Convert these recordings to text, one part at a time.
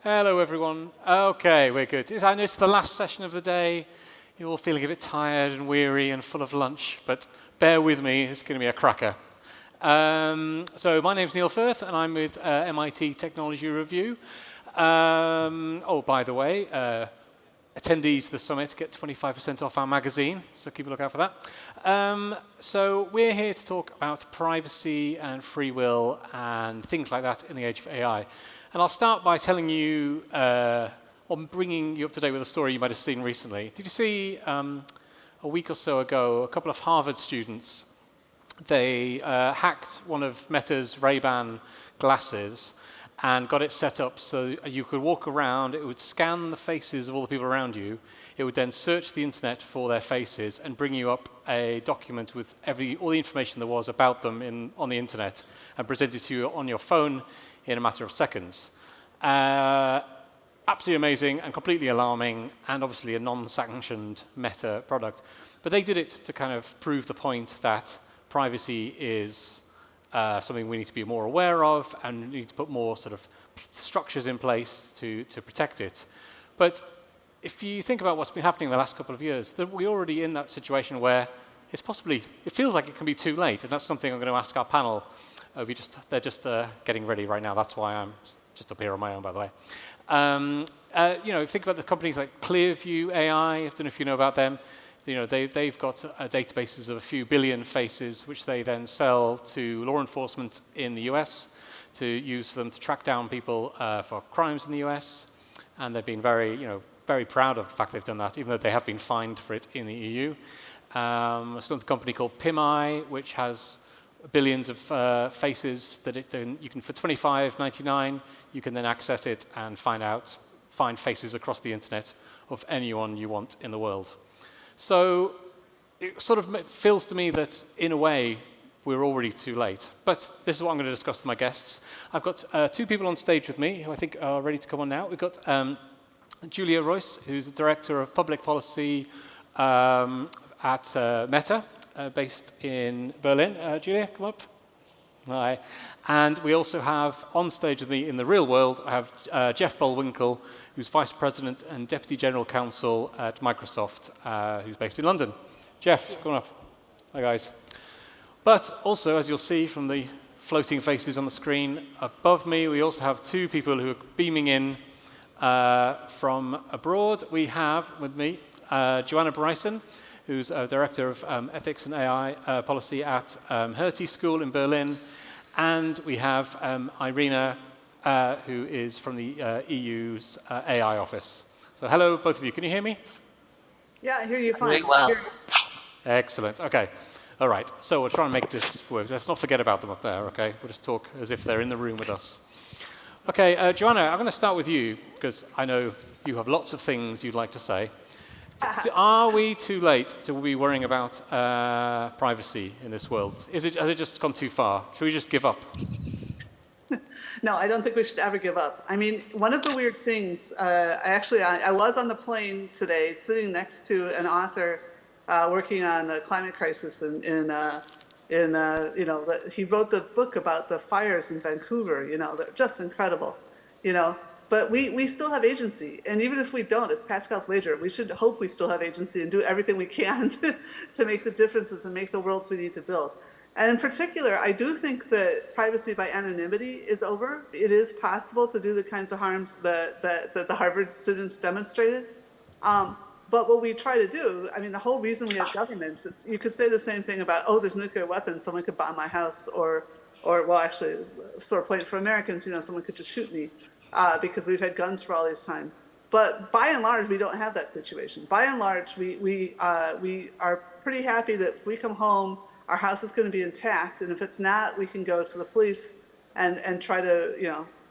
Hello, everyone. Okay, we're good. I know it's the last session of the day. You're all feeling a bit tired and weary and full of lunch, but bear with me, it's going to be a cracker. So my name's Niall Firth, and I'm with MIT Technology Review. Oh, by the way, attendees to the summit get 25% off our magazine, so keep a look out for that. So we're here to talk about privacy and free will and things like that in the age of AI. And I'll start by telling you, or bringing you up to date with a story you might have seen recently. Did you see a week or so ago, a couple of Harvard students, they hacked one of Meta's Ray-Ban glasses and got it set up so you could walk around, it would scan the faces of all the people around you, it would then search the internet for their faces and bring you up a document with all the information there was about them on the internet and present it to you on your phone in a matter of seconds. Absolutely amazing and completely alarming, and obviously a non-sanctioned Meta product. But they did it to kind of prove the point that privacy is something we need to be more aware of, and we need to put more sort of structures in place to protect it. But if you think about what's been happening the last couple of years, we're already in that situation where it feels like it can be too late, and that's something I'm going to ask our panel. They're just getting ready right now. That's why I'm just up here on my own, by the way. Think about the companies like Clearview AI. I don't know if you know about them. They've got databases of a few billion faces, which they then sell to law enforcement in the US to use for them to track down people for crimes in the US. And they've been very proud of the fact they've done that, even though they have been fined for it in the EU. There's another company called PimEye, which has billions of faces that you can, for $25.99, you can then access it and find faces across the internet of anyone you want in the world. So it sort of feels to me that, in a way, we're already too late. But this is what I'm going to discuss with my guests. I've got two people on stage with me who I think are ready to come on now. We've got Julia Royce, who's the Director of Public Policy at Meta, based in Berlin. Julia, come up. Hi. And we also have on stage with me in the real world, I have Jeff Bullwinkel, who's Vice President and Deputy General Counsel at Microsoft, who's based in London. Jeff, come on up. Hi, guys. But also, as you'll see from the floating faces on the screen above me, we also have two people who are beaming in from abroad. We have with me Joanna Bryson, who's Director of Ethics and AI Policy at Hertie School in Berlin. And we have Irina, who is from the EU's AI office. So hello, both of you. Can you hear me? Yeah, I hear you fine. Very well. Excellent. OK. All right. So we'll try and make this work. Let's not forget about them up there, OK? We'll just talk as if they're in the room with us. OK, Joanna, I'm going to start with you, because I know you have lots of things you'd like to say. Are we too late to be worrying about privacy in this world? Has it just gone too far? Should we just give up? No, I don't think we should ever give up. I mean, one of the weird things, I was on the plane today sitting next to an author working on the climate crisis he wrote the book about the fires in Vancouver, they're just incredible, But we still have agency, and even if we don't, it's Pascal's wager. We should hope we still have agency and do everything we can to make the differences and make the worlds we need to build. And in particular, I do think that privacy by anonymity is over. It is possible to do the kinds of harms that the Harvard students demonstrated. But what we try to do, I mean, the whole reason we have governments, you could say the same thing about, there's nuclear weapons, someone could bomb my house, or well, actually, it's a sore point for Americans, someone could just shoot me. Because we've had guns for all this time. But by and large, we don't have that situation. By and large, we are pretty happy that if we come home, our house is going to be intact. And if it's not, we can go to the police and try to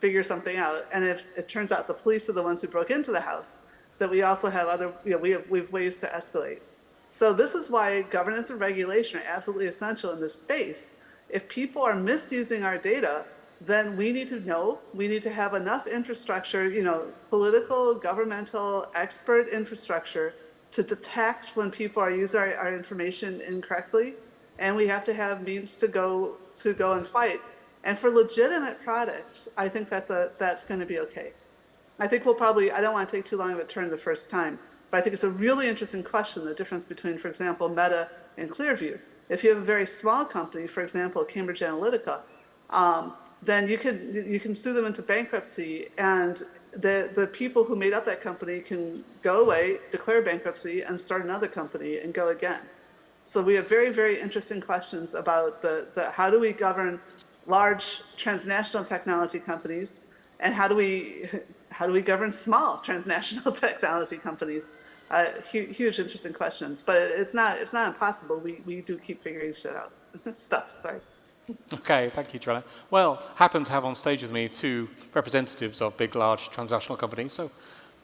figure something out. And if it turns out the police are the ones who broke into the house, that we also have we have ways to escalate. So this is why governance and regulation are absolutely essential in this space. If people are misusing our data, then we need to have enough infrastructure, political, governmental, expert infrastructure to detect when people are using our information incorrectly. And we have to have means to go and fight. And for legitimate products, I think that's going to be okay. I think we'll probably, I don't want to take too long of a turn the first time, but I think it's a really interesting question, the difference between, for example, Meta and Clearview. If you have a very small company, for example, Cambridge Analytica, then you can sue them into bankruptcy, and the people who made up that company can go away, declare bankruptcy, and start another company and go again. So we have very, very interesting questions about the how do we govern large transnational technology companies, and how do we govern small transnational technology companies? Huge, interesting questions, but it's not impossible. We do keep figuring shit out. Sorry. Okay, thank you, Joanna. Well, happen to have on stage with me two representatives of big, large transnational companies. So,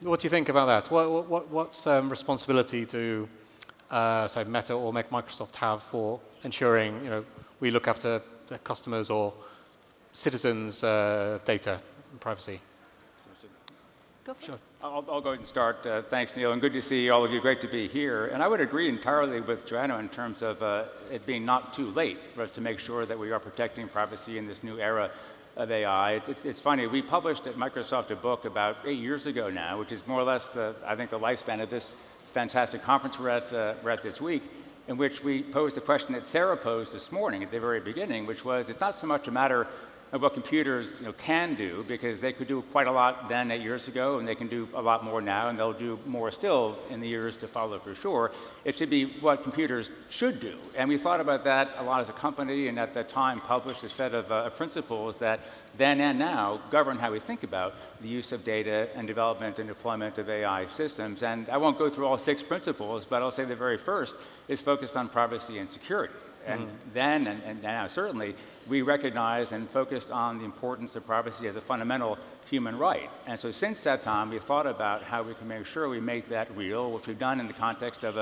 what do you think about that? What responsibility do, say, Meta or Microsoft have for ensuring, we look after the customers or citizens' data and privacy? Go for it. Sure. I'll go ahead and start. Thanks, Neil, and good to see all of you. Great to be here. And I would agree entirely with Joanna in terms of it being not too late for us to make sure that we are protecting privacy in this new era of AI. It's funny, we published at Microsoft a book about 8 years ago now, which is more or less, I think, the lifespan of this fantastic conference we're at this week, in which we posed the question that Sarah posed this morning at the very beginning, which was, it's not so much a matter of what computers can do, because they could do quite a lot then 8 years ago, and they can do a lot more now, and they'll do more still in the years to follow for sure. It should be what computers should do. And we thought about that a lot as a company, and at the time published a set of principles that then and now govern how we think about the use of data and development and deployment of AI systems. And I won't go through all 6 principles, but I'll say the very first is focused on privacy and security. And then, and now certainly, we recognized and focused on the importance of privacy as a fundamental human right. And so since that time, we've thought about how we can make sure we make that real, which we've done in the context of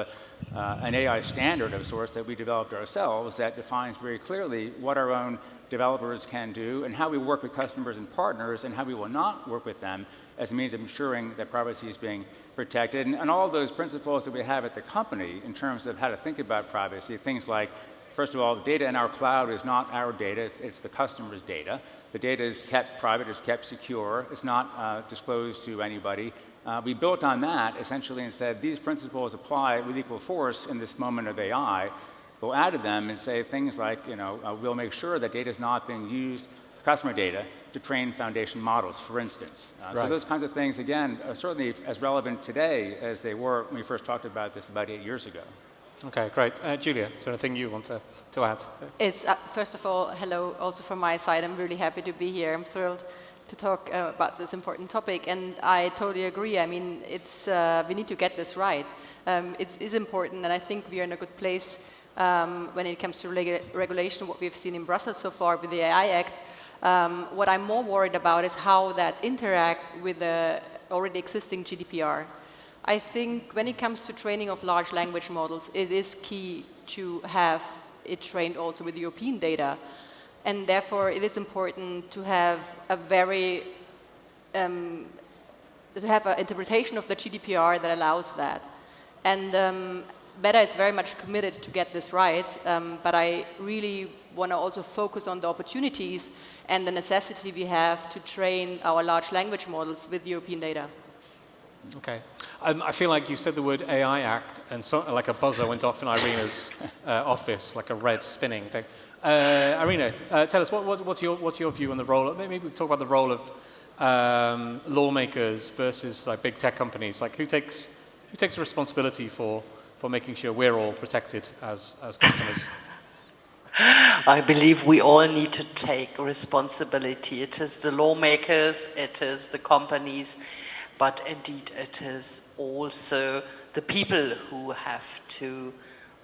an AI standard of sorts that we developed ourselves that defines very clearly what our own developers can do and how we work with customers and partners and how we will not work with them as a means of ensuring that privacy is being protected. And all of those principles that we have at the company in terms of how to think about privacy, things like, first of all, data in our cloud is not our data, it's the customer's data. The data is kept private, it's kept secure, it's not disclosed to anybody. We built on that essentially and said these principles apply with equal force in this moment of AI. We'll add to them and say things like, we'll make sure that data is not being used, customer data, to train foundation models, for instance. Right. So those kinds of things, again, are certainly as relevant today as they were when we first talked about this about 8 years ago. Okay, great. Julia, is there anything you want to add? It's first of all, hello, also from my side. I'm really happy to be here. I'm thrilled to talk about this important topic, and I totally agree. I mean, it's we need to get this right. It is important, and I think we are in a good place when it comes to regulation. What we've seen in Brussels so far with the AI Act. What I'm more worried about is how that interact with the already existing GDPR. I think when it comes to training of large language models, it is key to have it trained also with European data. And therefore, it is important to have a very, to have an interpretation of the GDPR that allows that. And Meta is very much committed to get this right, but I really want to also focus on the opportunities and the necessity we have to train our large language models with European data. Okay. I feel like you said the word AI Act, and so, like a buzzer went off in Irina's office, like a red spinning thing. Irina, tell us, what's your view on the role? Maybe we talk about the role of lawmakers versus like big tech companies. Like who takes responsibility for making sure we're all protected as customers? I believe we all need to take responsibility. It is the lawmakers, it is the companies, but indeed it is also the people who have to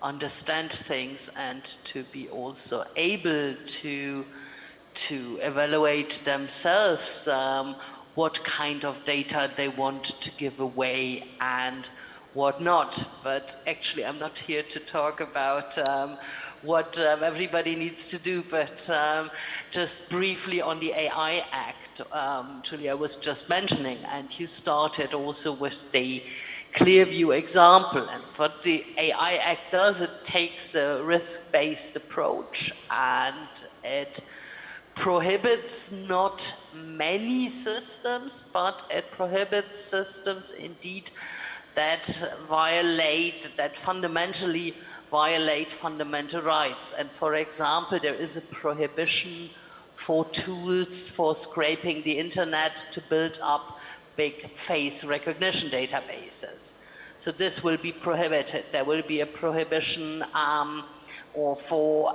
understand things and to be also able to evaluate themselves what kind of data they want to give away and what not. But actually I'm not here to talk about what everybody needs to do, but just briefly on the AI Act, Julia was just mentioning, and you started also with the Clearview example. And what the AI Act does, it takes a risk-based approach, and it prohibits not many systems, but it prohibits systems indeed that fundamentally violate fundamental rights. And for example, there is a prohibition for tools for scraping the internet to build up big face recognition databases. So this will be prohibited. There will be a prohibition or for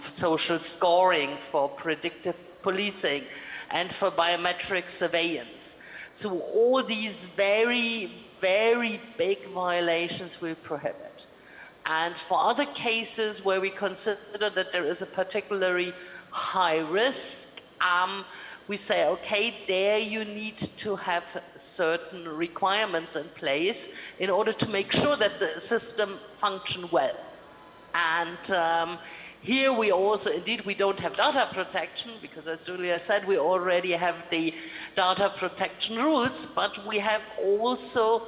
social scoring, for predictive policing, and for biometric surveillance. So all these very, very big violations will prohibit. And for other cases where we consider that there is a particularly high risk, we say, okay, there you need to have certain requirements in place in order to make sure that the system functions well. And here we also, indeed, we don't have data protection because, as Julia said, we already have the data protection rules, but we have also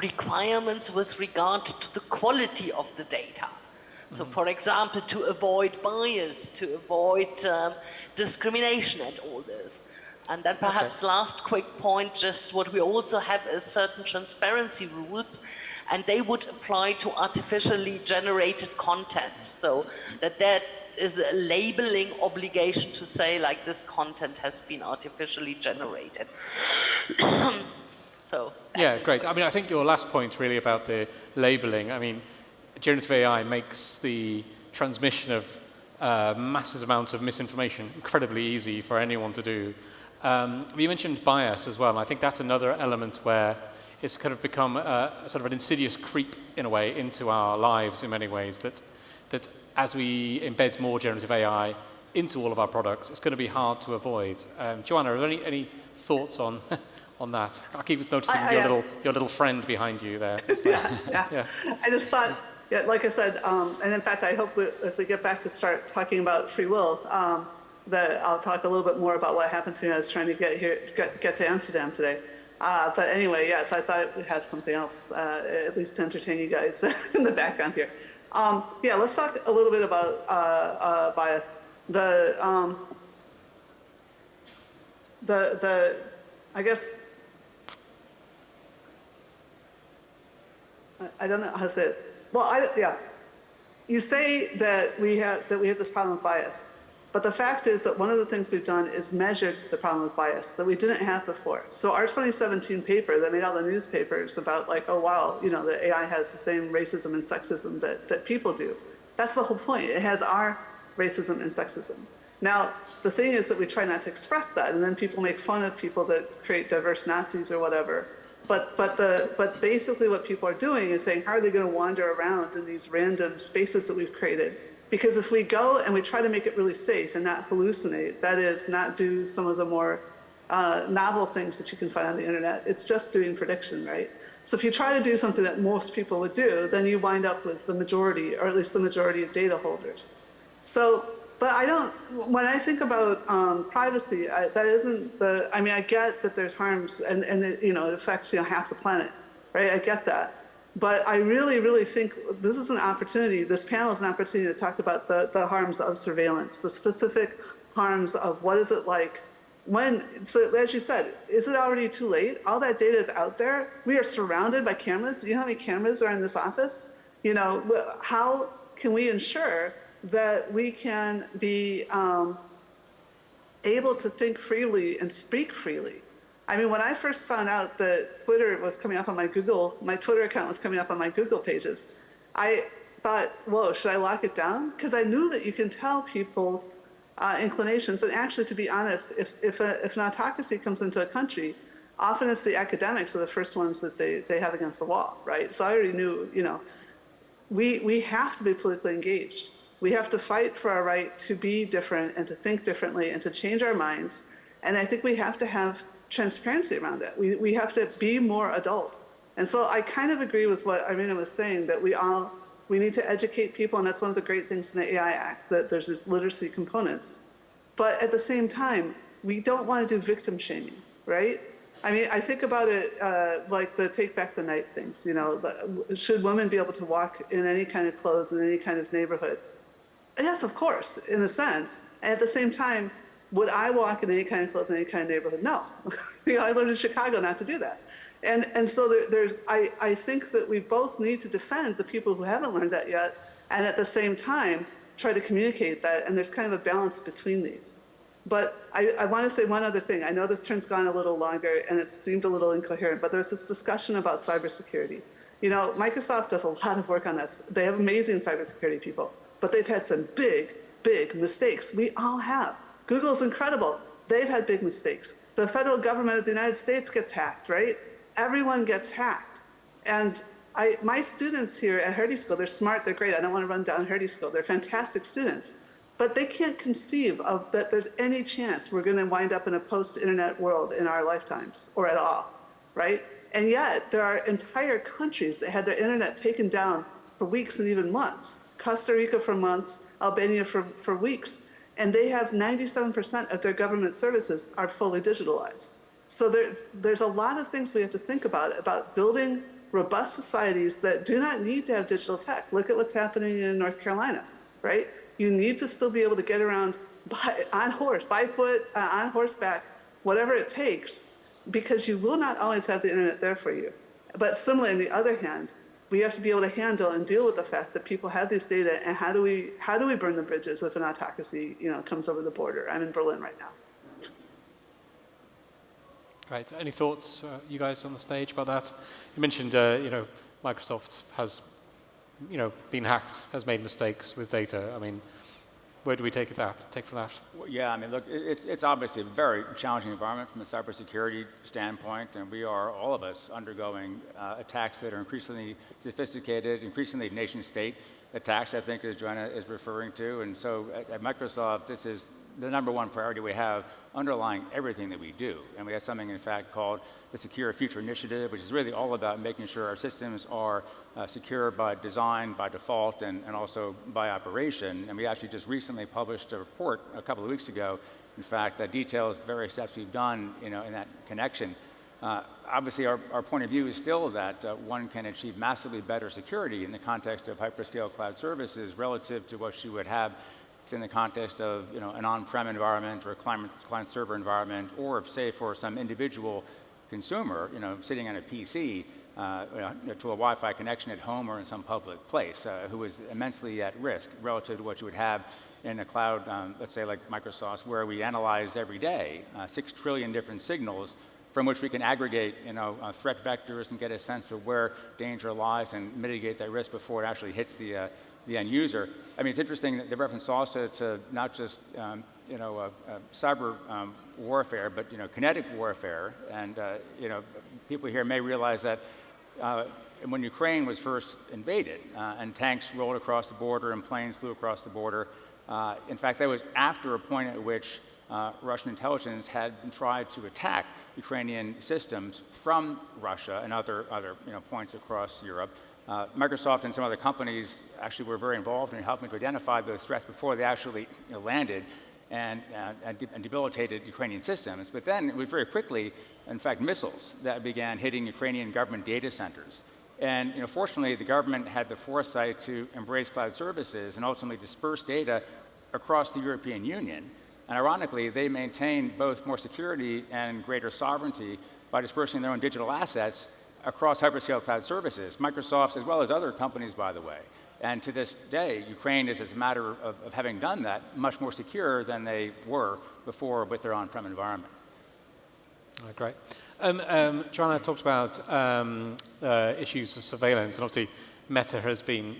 requirements with regard to the quality of the data. So, for example, to avoid bias, to avoid discrimination and all this. And then perhaps last quick point, just what we also have is certain transparency rules, and they would apply to artificially generated content. So that is a labeling obligation to say, like, this content has been artificially generated. So yeah, great. I mean, I think your last point really about the labeling, I mean, generative AI makes the transmission of massive amounts of misinformation incredibly easy for anyone to do. You mentioned bias as well, and I think that's another element where it's kind of become sort of an insidious creep, in a way, into our lives in many ways, that as we embed more generative AI into all of our products, it's going to be hard to avoid. Joanna, are there any thoughts on on that? I keep noticing your little friend behind you there. Yeah. I just thought, yeah, like I said, and in fact, I hope as we get back to start talking about free will, that I'll talk a little bit more about what happened to me. I was trying to get to Amsterdam today. But anyway, yes, I thought we'd have something else, at least to entertain you guys in the background here. Yeah, let's talk a little bit about bias. I guess, I don't know how to say this. Well, you say that we have this problem with bias, but the fact is that one of the things we've done is measured the problem with bias that we didn't have before. So our 2017 paper that made all the newspapers about, like, oh wow, you know, the AI has the same racism and sexism that people do. That's the whole point. It has our racism and sexism. Now, the thing is that we try not to express that, and then people make fun of people that create diverse Nazis or whatever. But basically what people are doing is saying, how are they going to wander around in these random spaces that we've created? Because if we go and we try to make it really safe and not hallucinate, that is, not do some of the more novel things that you can find on the internet, it's just doing prediction, right? So if you try to do something that most people would do, then you wind up with the majority, or at least the majority of data holders. So, but when I think about privacy, that isn't I mean, I get that there's harms and it, you know, it affects, you know, half the planet, right? I get that. But I really, really think this is an opportunity, this panel is an opportunity to talk about the harms of surveillance, the specific harms of what is it like so as you said, is it already too late? All that data is out there. We are surrounded by cameras. You know how many cameras are in this office? You know, how can we ensure that we can be able to think freely and speak freely? I mean, when I first found out that Twitter was coming up on my Twitter account was coming up on my Google pages, I thought, whoa, should I lock it down? Because I knew that you can tell people's inclinations. And actually, to be honest, if an autocracy comes into a country, often it's the academics are the first ones that they have against the wall, right? So I already knew, you know, we have to be politically engaged. We have to fight for our right to be different and to think differently and to change our minds. And I think we have to have transparency around that. We have to be more adult. And so I kind of agree with what Irina was saying, that we need to educate people, and that's one of the great things in the AI Act, that there's this literacy components. But at the same time, we don't want to do victim shaming, right? I mean, I think about it like the Take Back the Night things, you know, should women be able to walk in any kind of clothes in any kind of neighborhood? Yes, of course, in a sense. And at the same time, would I walk in any kind of clothes in any kind of neighborhood? No. I learned in Chicago not to do that. And so I think that we both need to defend the people who haven't learned that yet, and at the same time, try to communicate that, and there's kind of a balance between these. But I want to say one other thing. I know this turn's gone a little longer, and it seemed a little incoherent, but there's this discussion about cybersecurity. Microsoft does a lot of work on this. They have amazing cybersecurity people, but they've had some big, big mistakes. We all have. Google's incredible. They've had big mistakes. The federal government of the United States gets hacked, right? Everyone gets hacked. And my students here at Hertie School, they're smart, they're great. I don't want to run down Hertie School. They're fantastic students. But they can't conceive of that there's any chance we're going to wind up in a post-internet world in our lifetimes, or at all, right? And yet, there are entire countries that had their internet taken down for weeks and even months. Costa Rica for months, Albania for weeks. And they have 97% of their government services are fully digitalized. So there's a lot of things we have to think about building robust societies that do not need to have digital tech. Look at what's happening in North Carolina, right? You need to still be able to get around on horse, by foot, on horseback, whatever it takes, because you will not always have the internet there for you. But similarly, on the other hand, we have to be able to handle and deal with the fact that people have these data, and how do we burn the bridges if an autocracy comes over the border? I'm in Berlin right now. Great. Any thoughts, you guys on the stage, about that? You mentioned, Microsoft has, been hacked, has made mistakes with data. I mean, where do we take from that? Well, yeah, I mean, look, it's obviously a very challenging environment from a cybersecurity standpoint, and we are, all of us, undergoing attacks that are increasingly sophisticated, increasingly nation-state attacks, I think, as Joanna is referring to. And so at Microsoft, this is the #1 priority we have underlying everything that we do. And we have something, in fact, called the Secure Future Initiative, which is really all about making sure our systems are secure by design, by default, and also by operation. And we actually just recently published a report a couple of weeks ago, in fact, that details various steps we've done in that connection. Obviously, our point of view is still that one can achieve massively better security in the context of hyperscale cloud services relative to what you would have in the context of an on-prem environment or a client server environment, or say for some individual consumer, sitting on a PC to a Wi-Fi connection at home or in some public place, who is immensely at risk relative to what you would have in a cloud, let's say like Microsoft's, where we analyze every day 6 trillion different signals from which we can aggregate threat vectors and get a sense of where danger lies and mitigate that risk before it actually hits the end user. I mean, it's interesting that the reference also to not just cyber warfare, but kinetic warfare. And people here may realize that when Ukraine was first invaded and tanks rolled across the border and planes flew across the border, in fact, that was after a point at which Russian intelligence had tried to attack Ukrainian systems from Russia and other points across Europe. Microsoft and some other companies actually were very involved in helping to identify those threats before they actually landed and debilitated Ukrainian systems. But then it was very quickly, in fact, missiles that began hitting Ukrainian government data centers. And fortunately, the government had the foresight to embrace cloud services and ultimately disperse data across the European Union. And ironically, they maintained both more security and greater sovereignty by dispersing their own digital assets across hyperscale cloud services, Microsoft's as well as other companies, by the way. And to this day, Ukraine is, as a matter of having done that, much more secure than they were before with their on-prem environment. Great. Joanna talked about issues of surveillance, and obviously Meta has been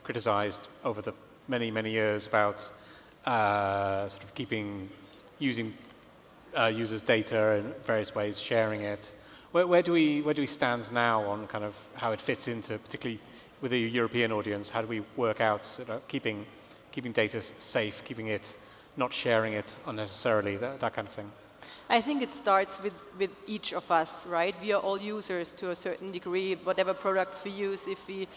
criticized over the many years about sort of using users' data in various ways, sharing it. Where do we stand now on kind of how it fits into, particularly with the European audience? How do we work out keeping data safe, keeping it, not sharing it unnecessarily, that kind of thing? I think it starts with each of us, right? We are all users to a certain degree, whatever products we use. If we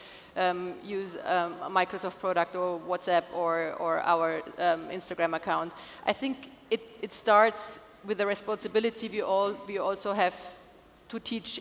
use a Microsoft product or WhatsApp or our Instagram account, I think it starts with the responsibility we also have to teach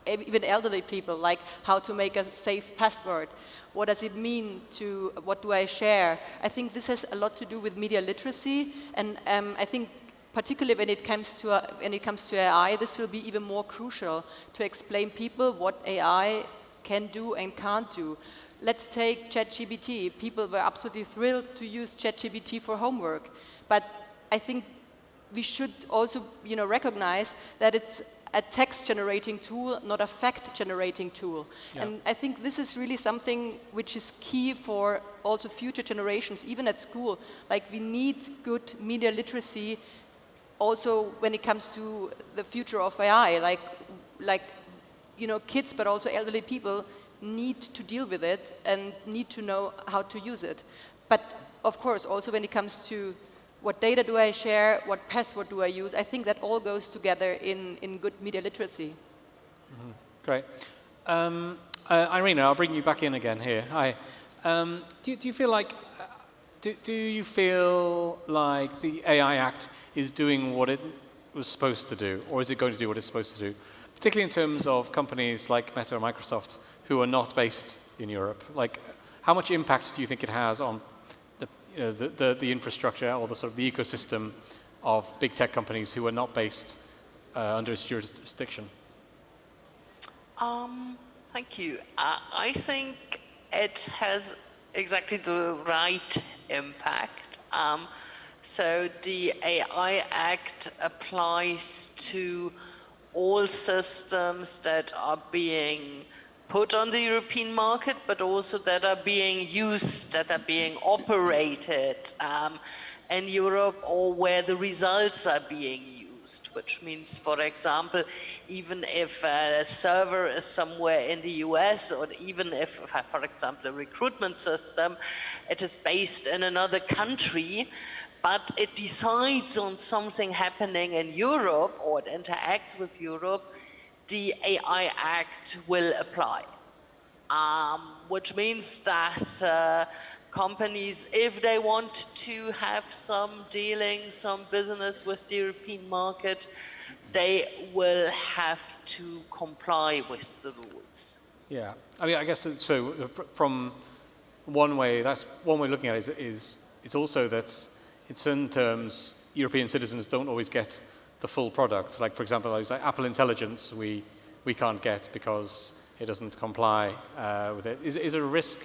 even elderly people, like how to make a safe password. What does it mean to, what do I share? I think this has a lot to do with media literacy, and I think particularly when it comes to AI, this will be even more crucial to explain people what AI can do and can't do. Let's take ChatGPT. People were absolutely thrilled to use ChatGPT for homework, but I think we should also, recognize that it's a text-generating tool, not a fact-generating tool. Yeah. And I think this is really something which is key for also future generations, even at school. Like, we need good media literacy also when it comes to the future of AI. Like kids, but also elderly people need to deal with it and need to know how to use it. But of course, also when it comes to what data do I share, what password do I use, I think that all goes together in good media literacy. Mm-hmm. Great. Irina, I'll bring you back in again here. Hi. Do you feel like the AI Act is doing what it was supposed to do, or is it going to do what it's supposed to do? Particularly in terms of companies like Meta or Microsoft who are not based in Europe. Like, how much impact do you think it has on the infrastructure or the sort of the ecosystem of big tech companies who are not based under its jurisdiction? Thank you. I think it has exactly the right impact. So the AI Act applies to all systems that are being put on the European market, but also that are being used, that are being operated in Europe, or where the results are being used, which means, for example, even if a server is somewhere in the US, or even if, for example, a recruitment system, it is based in another country, but it decides on something happening in Europe, or it interacts with Europe, the AI Act will apply. Which means that companies, if they want to have some dealing, some business with the European market, they will have to comply with the rules. Yeah, I mean, I guess so. From one way, that's one way of looking at it is it's also that in certain terms, European citizens don't always get the full product. Like, for example, like Apple Intelligence, we can't get because it doesn't comply with it. Is there a risk,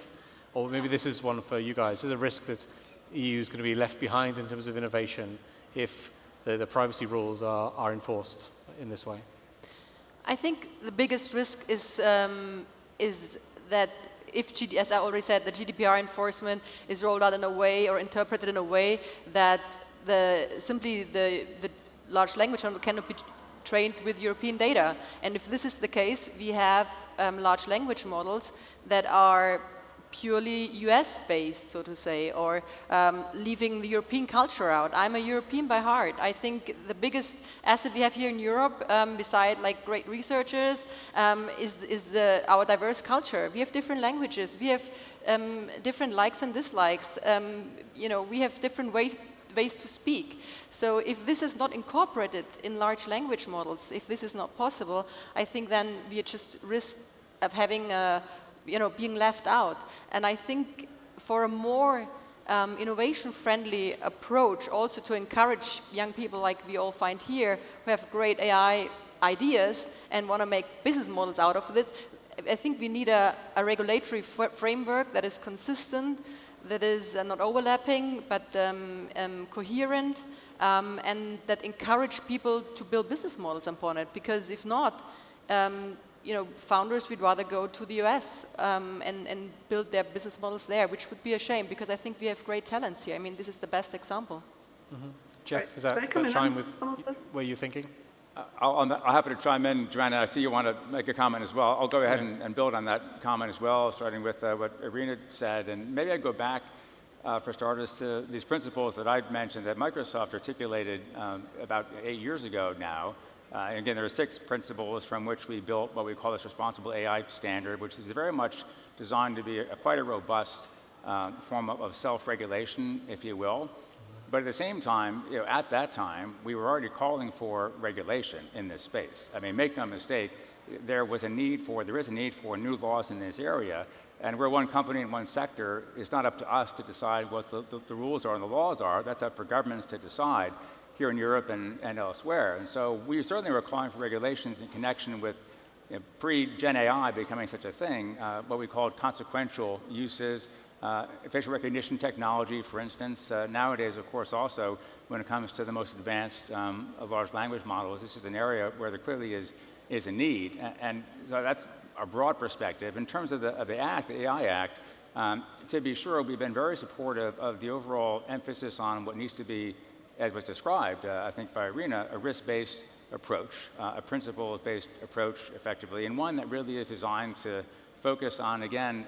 or maybe this is one for you guys, is there a risk that EU is going to be left behind in terms of innovation if the privacy rules are enforced in this way? I think the biggest risk is that if, as I already said, the GDPR enforcement is rolled out in a way or interpreted in a way that simply the large language model cannot be trained with European data. And if this is the case, we have large language models that are purely US-based, so to say, or leaving the European culture out. I'm a European by heart. I think the biggest asset we have here in Europe, beside like great researchers, is our diverse culture. We have different languages. We have different likes and dislikes. We have different ways to speak. So if this is not incorporated in large language models, if this is not possible, I think then we just risk of having being left out. And I think for a more innovation-friendly approach, also to encourage young people like we all find here, who have great AI ideas and want to make business models out of it, I think we need a regulatory framework that is consistent, that is not overlapping, but coherent, and that encourage people to build business models upon it. Because if not, founders would rather go to the US and build their business models there, which would be a shame, because I think we have great talents here. I mean, this is the best example. Mm-hmm. Jeff, is that chime with what you're thinking? I'm happy to chime in, Joanna. I see you want to make a comment as well. I'll go ahead and build on that comment as well, starting with what Irina said. And maybe I'd go back, for starters, to these principles that I'd mentioned that Microsoft articulated about 8 years ago now. And again, there are 6 principles from which we built what we call this responsible AI standard, which is very much designed to be quite a robust form of self-regulation, if you will. But at the same time, at that time, we were already calling for regulation in this space. I mean, make no mistake, there is a need for new laws in this area. And we're one company in one sector. It's not up to us to decide what the rules are and the laws are. That's up for governments to decide here in Europe and elsewhere. And so we certainly are calling for regulations in connection with pre-Gen AI becoming such a thing, what we called consequential uses, facial recognition technology, for instance. Nowadays, of course, also when it comes to the most advanced of large language models, this is an area where there clearly is a need. And so that's a broad perspective. In terms of the Act, the AI Act, to be sure, we've been very supportive of the overall emphasis on what needs to be, as was described, I think by Irina, a risk-based approach, a principles-based approach, effectively, and one that really is designed to focus on, again,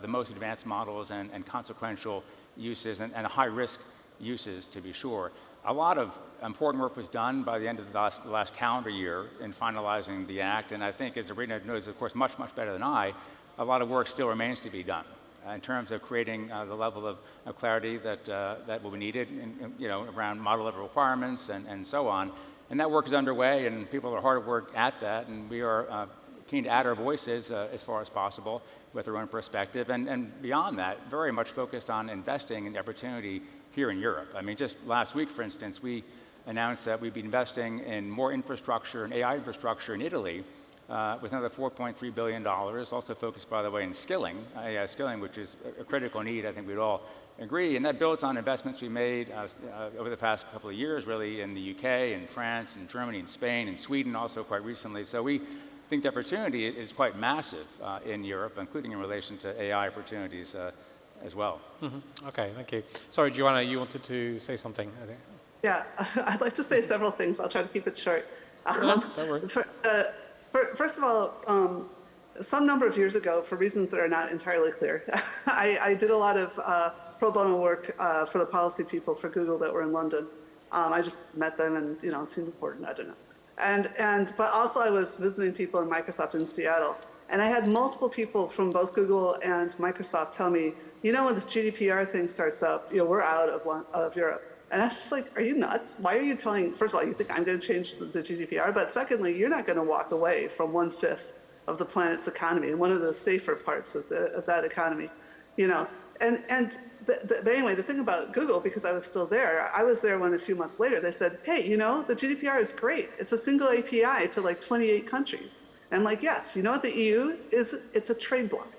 the most advanced models and consequential uses and high-risk uses, to be sure. A lot of important work was done by the end of the last calendar year in finalizing the Act, and I think, as Irina knows, of course, much, much better than I, a lot of work still remains to be done in terms of creating the level of clarity that will be needed around model-level requirements and so on. And that work is underway, and people are hard at work at that, and we are keen to add our voices as far as possible with our own perspective, and beyond that, very much focused on investing in the opportunity here in Europe. I mean, just last week, for instance, we announced that we'd be investing in more infrastructure and AI infrastructure in Italy with another $4.3 billion, also focused, by the way, in skilling, AI skilling, which is a critical need, I think we'd all agree, and that builds on investments we made over the past couple of years, really, in the UK, and France, and Germany, and Spain, and Sweden also quite recently. So we think the opportunity is quite massive in Europe, including in relation to AI opportunities as well. Mm-hmm. Okay, thank you. Sorry, Joanna, you wanted to say something, I think. Yeah, I'd like to say several things. I'll try to keep it short. Don't worry. First of all, some number of years ago, for reasons that are not entirely clear, I did a lot of pro bono work for the policy people for Google that were in London. I just met them and, it seemed important, I don't know. But also I was visiting people in Microsoft in Seattle. And I had multiple people from both Google and Microsoft tell me, when this GDPR thing starts up, we're out of Europe. And I was just like, are you nuts? Why are you first of all, you think I'm going to change the GDPR? But secondly, you're not going to walk away from 1/5 of the planet's economy and one of the safer parts of that economy, But anyway, the thing about Google, because I was still there, I was there when a few months later they said, hey, the GDPR is great. It's a single API to like 28 countries. And I'm like, yes, you know what the EU is? It's a trade bloc.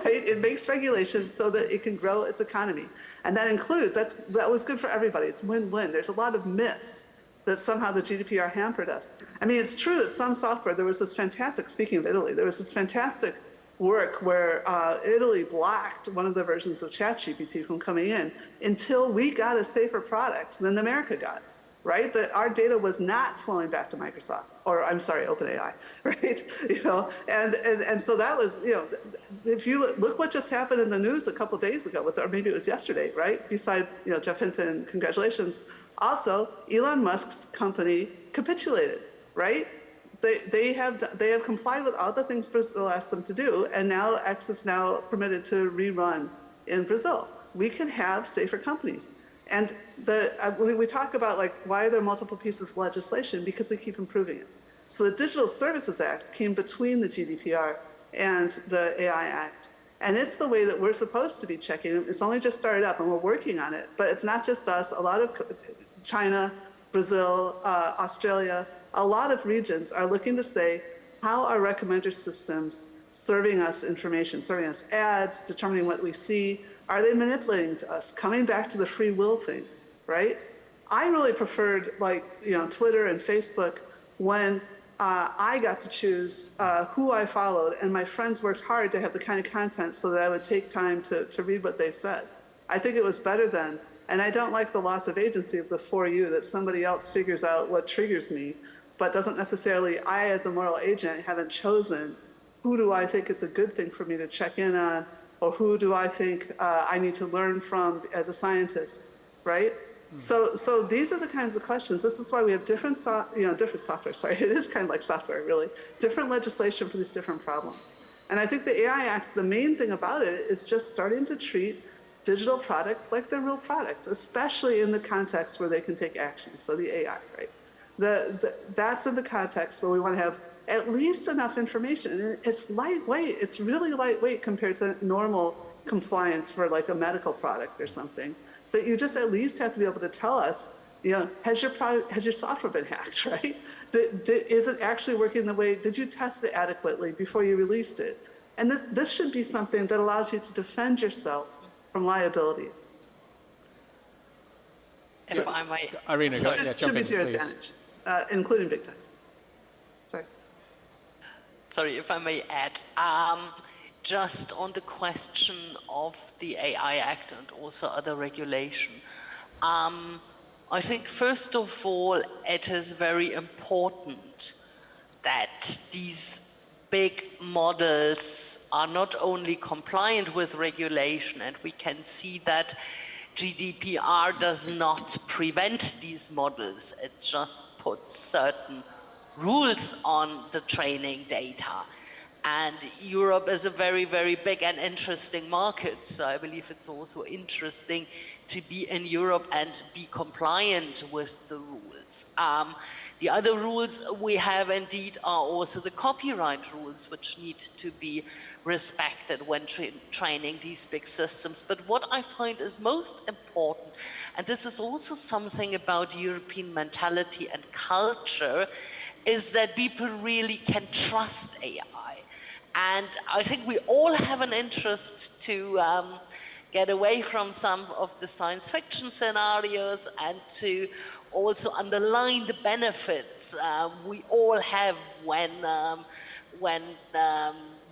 Right? It makes regulations so that it can grow its economy. And that includes, that was good for everybody. It's win-win. There's a lot of myths that somehow the GDPR hampered us. I mean, it's true that some software, there was this fantastic, speaking of Italy, there was this fantastic work where Italy blocked one of the versions of ChatGPT from coming in until we got a safer product than America got. Right? That our data was not flowing back to Microsoft, or I'm sorry, OpenAI, right? And so that was, if you look what just happened in the news a couple days ago, or maybe it was yesterday, right? Besides, Jeff Hinton, congratulations. Also, Elon Musk's company capitulated, right? They have complied with all the things Brazil asked them to do, and now X is now permitted to rerun in Brazil. We can have safer companies. And we talk about why are there multiple pieces of legislation? Because we keep improving it. So the Digital Services Act came between the GDPR and the AI Act. And it's the way that we're supposed to be checking it. It's only just started up and we're working on it. But it's not just us. A lot of China, Brazil, Australia, a lot of regions are looking to say, how are recommender systems serving us information, serving us ads, determining what we see? Are they manipulating to us? Coming back to the free will thing, right? I really preferred Twitter and Facebook when I got to choose who I followed, and my friends worked hard to have the kind of content so that I would take time to read what they said. I think it was better then, and I don't like the loss of agency of the for you, that somebody else figures out what triggers me, but doesn't necessarily, I as a moral agent haven't chosen who do I think it's a good thing for me to check in on, or who do I think I need to learn from as a scientist, right? So these are the kinds of questions. This is why we have different software. Sorry, it is kind of like software, really. Different legislation for these different problems. And I think the AI Act, the main thing about it is just starting to treat digital products like they're real products, especially in the context where they can take action. So the AI, right? That's in the context where we want to have at least enough information. And it's lightweight. It's really lightweight compared to normal compliance for like a medical product or something. That you just at least have to be able to tell us, has your software been hacked, right? Is it actually working the way? Did you test it adequately before you released it? And this should be something that allows you to defend yourself from liabilities. If I may, Irina, jump should be in, to your please. advantage, including big techs. sorry, if I may add, just on the question of the AI Act and also other regulation. I think first of all, it is very important that these big models are not only compliant with regulation, and we can see that GDPR does not prevent these models, it just puts certain rules on the training data. And Europe is a very, very big and interesting market, so I believe it's also interesting to be in Europe and be compliant with the rules. The other rules we have indeed are also the copyright rules, which need to be respected when training these big systems. But what I find is most important, and this is also something about European mentality and culture, is that people really can trust AI. And I think we all have an interest to get away from some of the science fiction scenarios and to also underline the benefits we all have when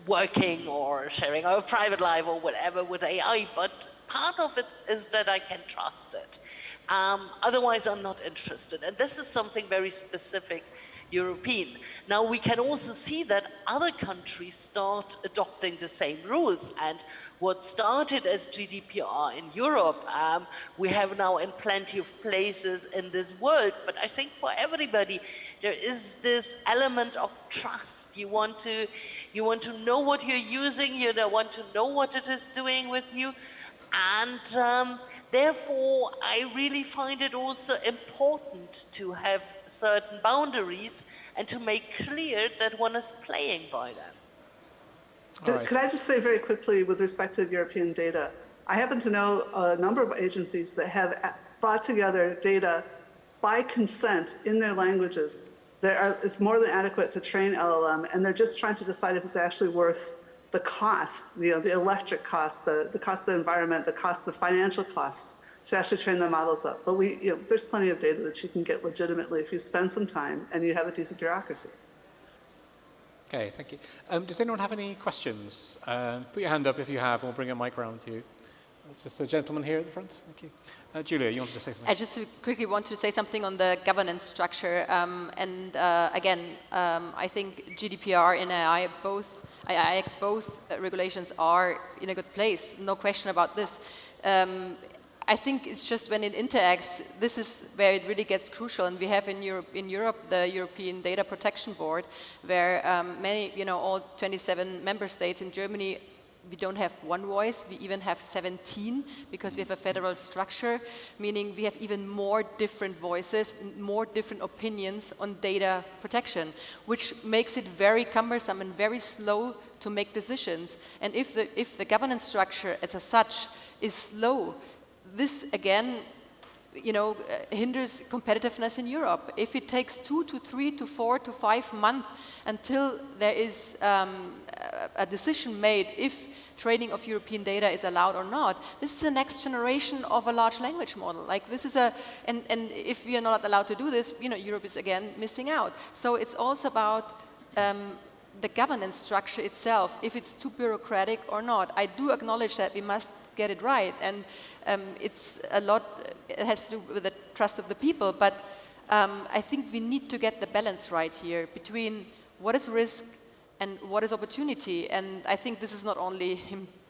working or sharing our private life or whatever with AI. But part of it is that I can trust it. Otherwise, I'm not interested. And this is something very specific European. Now we can also see that other countries start adopting the same rules, and what started as GDPR in Europe, we have now in plenty of places in this world. But I think for everybody, there is this element of trust. You want to know what you're using, you want to know what it is doing with you, and therefore, I really find it also important to have certain boundaries and to make clear that one is playing by them. All right. Could I just say very quickly with respect to European data, I happen to know a number of agencies that have brought together data by consent in their languages. It's more than adequate to train LLM, and they're just trying to decide if it's actually worth the cost, the electric cost, the cost of the environment, the cost, the financial cost to actually train the models up. But there's plenty of data that you can get legitimately if you spend some time and you have a decent bureaucracy. Okay, thank you. Does anyone have any questions? Put your hand up if you have, and we'll bring a mic around to you. It's just a gentleman here at the front. Thank you. Julia, you wanted to say something? I just quickly want to say something on the governance structure. Again, I think GDPR and AI both regulations are in a good place. No question about this. I think it's just when it interacts, this is where it really gets crucial. And we have in Europe the European Data Protection Board, where all 27 member states. In Germany, we don't have one voice, we even have 17, because we have a federal structure, meaning we have even more different voices, more different opinions on data protection, which makes it very cumbersome and very slow to make decisions. And if the governance structure as such is slow, this again hinders competitiveness in Europe. If it takes 2 to 3 to 4 to 5 months until there is a decision made if training of European data is allowed or not, this is the next generation of a large language model. Like this is and if we are not allowed to do this, Europe is again missing out. So it's also about the governance structure itself, if it's too bureaucratic or not. I do acknowledge that we must get it right, and it's a lot, it has to do with the trust of the people, but I think we need to get the balance right here between what is risk and what is opportunity. And I think this is not only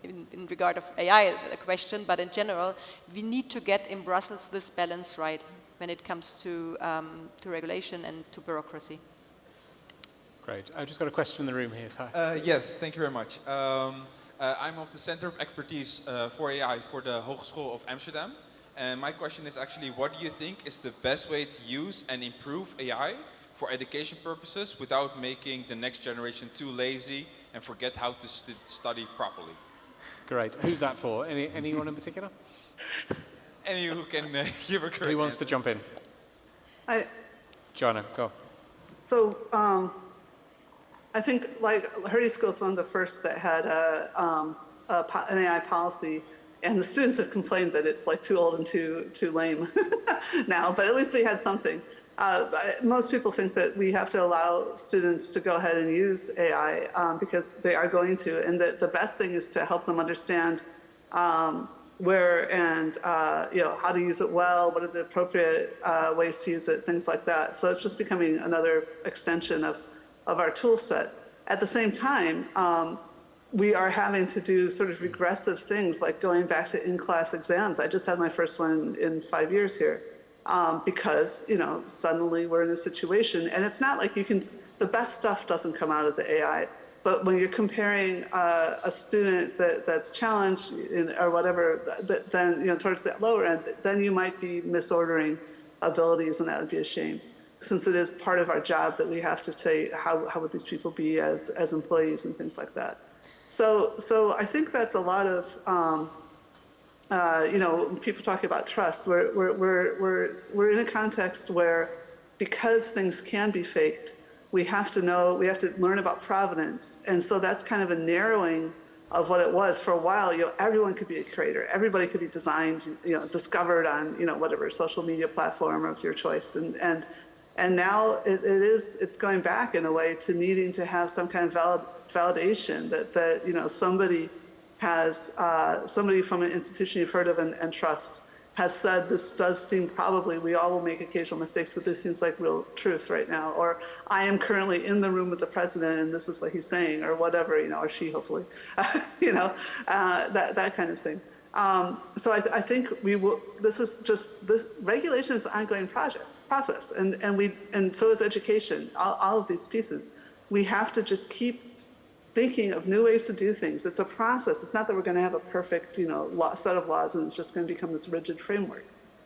in regard of AI a question, but in general, we need to get in Brussels this balance right when it comes to regulation and to bureaucracy. Great. I just got a question in the room here. Yes, thank you very much. I'm of the Center of Expertise for AI for the Hogeschool of Amsterdam. And my question is actually, what do you think is the best way to use and improve AI for education purposes without making the next generation too lazy and forget how to study properly. Great. Who's that for? Anyone in particular? Any who can give a correct Who wants answer. to jump in? Joanna, go. So I think like Hertie School is one of the first that had an AI policy, and the students have complained that it's like too old and too lame now, but at least we had something. Most people think that we have to allow students to go ahead and use AI because they are going to, and the best thing is to help them understand where and how to use it well, what are the appropriate ways to use it, things like that. So it's just becoming another extension of our tool set. At the same time, we are having to do sort of regressive things like going back to in-class exams. I just had my first one in 5 years here because, suddenly we're in a situation, and it's not like the best stuff doesn't come out of the AI, but when you're comparing a student that's challenged or whatever, then, towards that lower end, then you might be misordering abilities, and that would be a shame, since it is part of our job that we have to say, how would these people be as employees and things like that. So I think that's a lot of, people talking about trust. We're in a context where, because things can be faked, we have to learn about provenance. And so that's kind of a narrowing of what it was. For a while, everyone could be a creator. Everybody could be designed, discovered on, whatever social media platform of your choice. And now it's going back in a way to needing to have some kind of validation that somebody from an institution you've heard of and trust has said, this does seem probably, we all will make occasional mistakes, but this seems like real truth right now. Or I am currently in the room with the president and this is what he's saying, or whatever, or she, hopefully, that kind of thing. So I think this regulation is an ongoing process, and so is education, all of these pieces. We have to just keep thinking of new ways to do things. It's a process. It's not that we're going to have a perfect, set of laws and it's just going to become this rigid framework.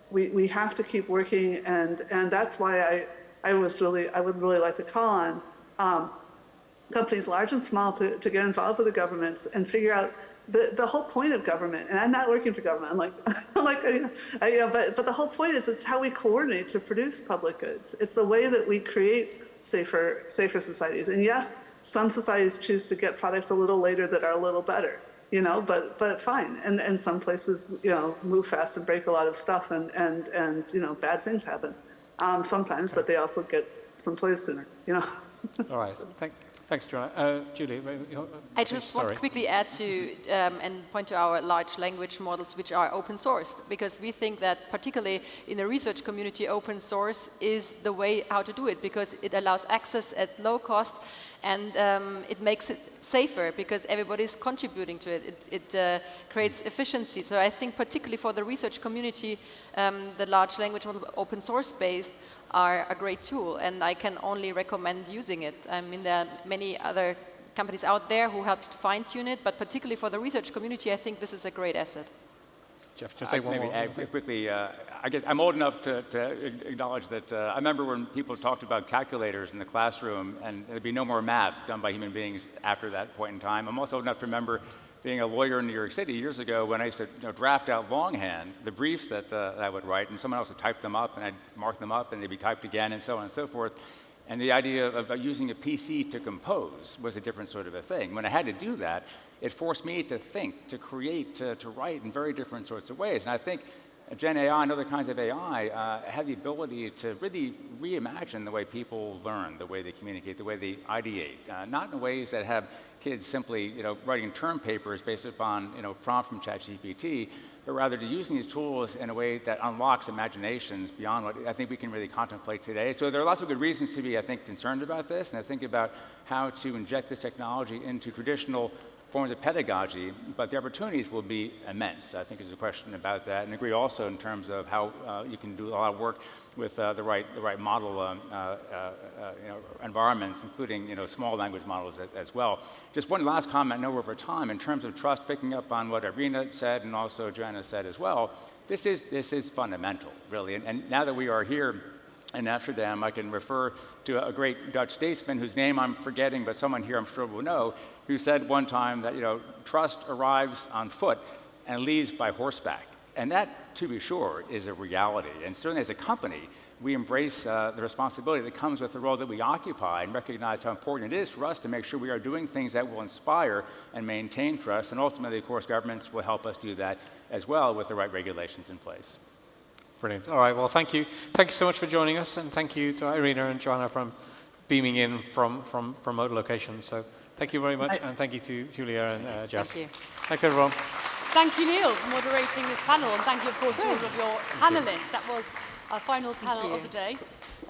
We have to keep working, and that's why I would really like to call on companies large and small to get involved with the governments and figure out the whole point of government. And I'm not working for government. But the whole point is it's how we coordinate to produce public goods. It's the way that we create safer societies. And yes, some societies choose to get products a little later that are a little better, but fine. And some places, move fast and break a lot of stuff, and bad things happen sometimes, but they also get some toys sooner, All right. Thanks, Joanna. Julie, I just want to quickly add to and point to our large language models, which are open sourced, because we think that particularly in the research community, open source is the way how to do it, because it allows access at low cost, and it makes it safer because everybody is contributing to it. It creates efficiency. So I think particularly for the research community, the large language model open source based are a great tool, and I can only recommend using it. I mean, there are many other companies out there who help to fine-tune it, but particularly for the research community, I think this is a great asset. Jeff, just say one more. Add quickly. I guess I'm old enough to acknowledge that I remember when people talked about calculators in the classroom, and there'd be no more math done by human beings after that point in time. I'm also old enough to remember being a lawyer in New York City years ago when I used to draft out longhand the briefs that I would write, and someone else would type them up, and I'd mark them up, and they'd be typed again, and so on and so forth. And the idea of using a PC to compose was a different sort of a thing. When I had to do that, it forced me to think, to create, to write in very different sorts of ways. And I think Gen AI and other kinds of AI have the ability to really reimagine the way people learn, the way they communicate, the way they ideate, not in ways that have kids simply writing term papers based upon prompt from ChatGPT, but rather to using these tools in a way that unlocks imaginations beyond what I think we can really contemplate today. So there are lots of good reasons to be, I think, concerned about this, and I think about how to inject this technology into traditional forms of pedagogy, but the opportunities will be immense. I think there's a question about that, and agree also in terms of how you can do a lot of work with the right model environments, including small language models as well. Just one last comment, I know we're over time, in terms of trust, picking up on what Irina said and also Joanna said as well. This is fundamental, really, and now that we are here in Amsterdam. I can refer to a great Dutch statesman whose name I'm forgetting, but someone here I'm sure will know, who said one time that, trust arrives on foot and leaves by horseback. And that, to be sure, is a reality. And certainly as a company, we embrace the responsibility that comes with the role that we occupy and recognize how important it is for us to make sure we are doing things that will inspire and maintain trust. And ultimately, of course, governments will help us do that as well with the right regulations in place. Brilliant. All right, well, thank you. Thank you so much for joining us, and thank you to Irina and Joanna from beaming in from remote locations. So thank you very much, and thank you to Julia and Jeff. Thank you. Thanks, everyone. Thank you, Niall, for moderating this panel, and thank you, of course, to all of your panelists. That was our final panel of the day.